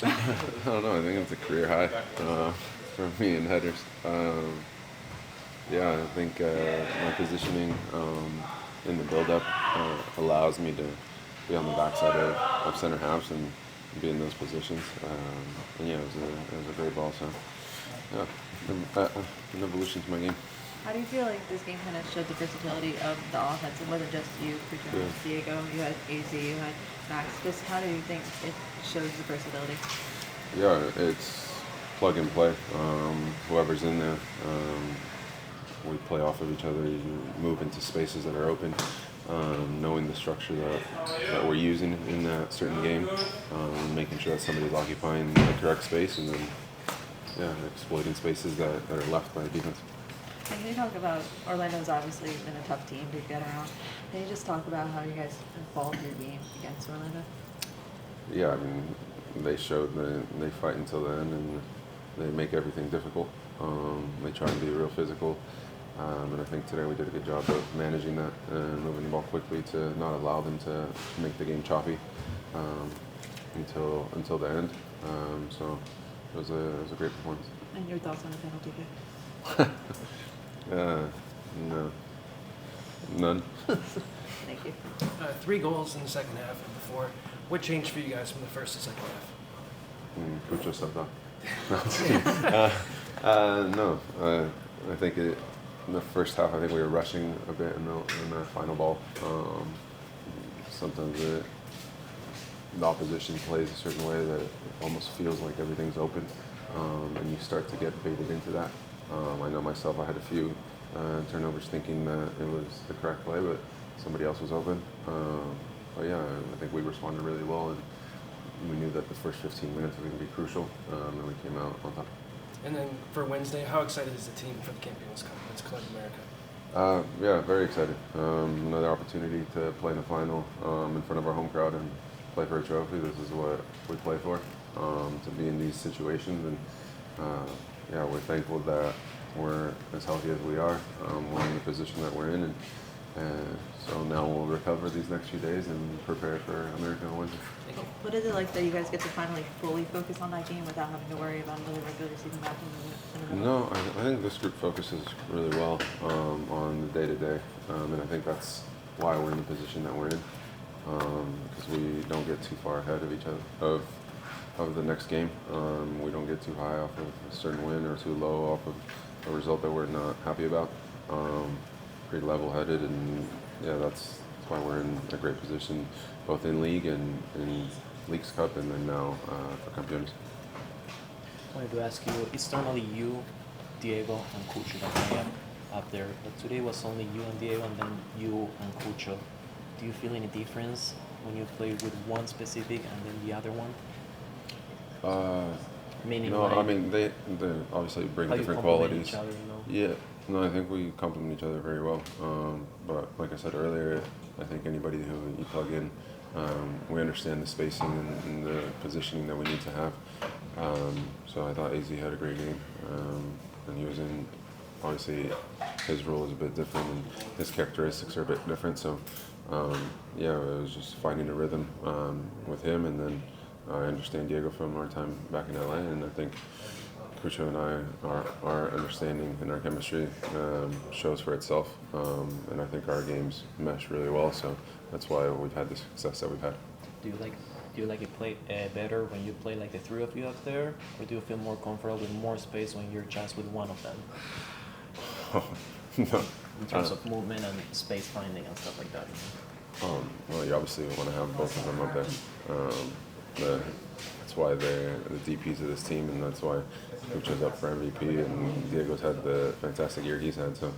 I don't know. I think it's a career high for me in headers. Yeah, I think my positioning in the build-up allows me to be on the backside of center halves and be in those positions. And yeah, it was a great ball. So yeah, an evolution to my game. How do you feel like this game kind of showed the versatility of the offense? It wasn't just you, Cristiano, Yeah. Diego, you had AZ, you had Max. Just how do you think it shows the versatility? Yeah, it's plug and play. Whoever's in there, we play off of each other. You move into spaces that are open, knowing the structure that we're using in that certain game, making sure that somebody's occupying the correct space, and then yeah, exploiting spaces that are left by the defense. And can you talk about Orlando's obviously been a tough team to get around? Can you just talk about how you guys evolved your game against Orlando? Yeah, I mean, they showed that they fight until the end, and they make everything difficult. They try and be real physical. And I think today we did a good job of managing that and moving the ball quickly to not allow them to make the game um, until the end. So it was a great performance. And your thoughts on the penalty kick? No, none. Thank you. 3 goals in the second half and before. What changed for you guys from the first to second half? Cucho stepped up. No, I think in the first half, I think we were rushing a bit in the final ball. Sometimes the opposition plays a certain way that it almost feels like everything's open, and you start to get baited into that. I know myself, I had a few turnovers thinking that it was the correct play, but somebody else was open. But yeah, I think we responded really well, and we knew that the first 15 minutes were going to be crucial, and we came out on top. And then for Wednesday, how excited is the team for the Champions Cup? It's Club America. Yeah, very excited. Another opportunity to play in the final in front of our home crowd and play for a trophy. This is what we play for, to be in these situations. And yeah, we're thankful that we're as healthy as we are. We're in the position that we're in. And so now we'll recover these next few days and prepare for America on Wednesday. What is it like that you guys get to finally fully focus on that game without having to worry about another regular season match in the No, I think this group focuses really well on the day-to-day, and I think that's why we're in the position that we're in, because we don't get too far ahead of each other of the next game. We don't get too high off of a certain win or too low off of a result that we're not happy about. Pretty level-headed, and yeah, that's why we're in a great position, both in league and in Leagues Cup, and then now for Campeones. Wanted to ask you, it's normally you, Diego, and Cucho that play up there, but today was only you and Diego, and then you and Cucho. Do you feel any difference when you play with one specific and then the other one? Meaning, No, like, I mean they obviously bring how you different complement qualities. each other, you know? Yeah, no, I think we complement each other very well. But like I said earlier, I think anybody who you plug in, we understand the spacing and the positioning that we need to have. So I thought AZ had a great game, and he was in. Obviously, his role is a bit different, and his characteristics are a bit different. So yeah, it was just finding a rhythm with him, and then I understand Diego from our time back in LA, and I think Cucho and our understanding and our chemistry shows for itself, and I think our games mesh really well. So that's why we've had the success that we've had. Do you like it play better when you play like the three of you up there, or do you feel more comfortable with more space when you're just with one of them? No. In terms of movement and space finding and stuff like that. Well, you obviously want to have both of them up there. That's why they're the DPs of this team, and that's why Cucho's up for MVP, and Diego's had the fantastic year he's had. So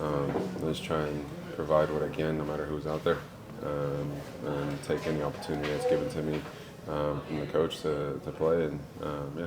I just try and provide what I can, no matter who's out there, and take any opportunity that's given to me from the coach to play. And yeah.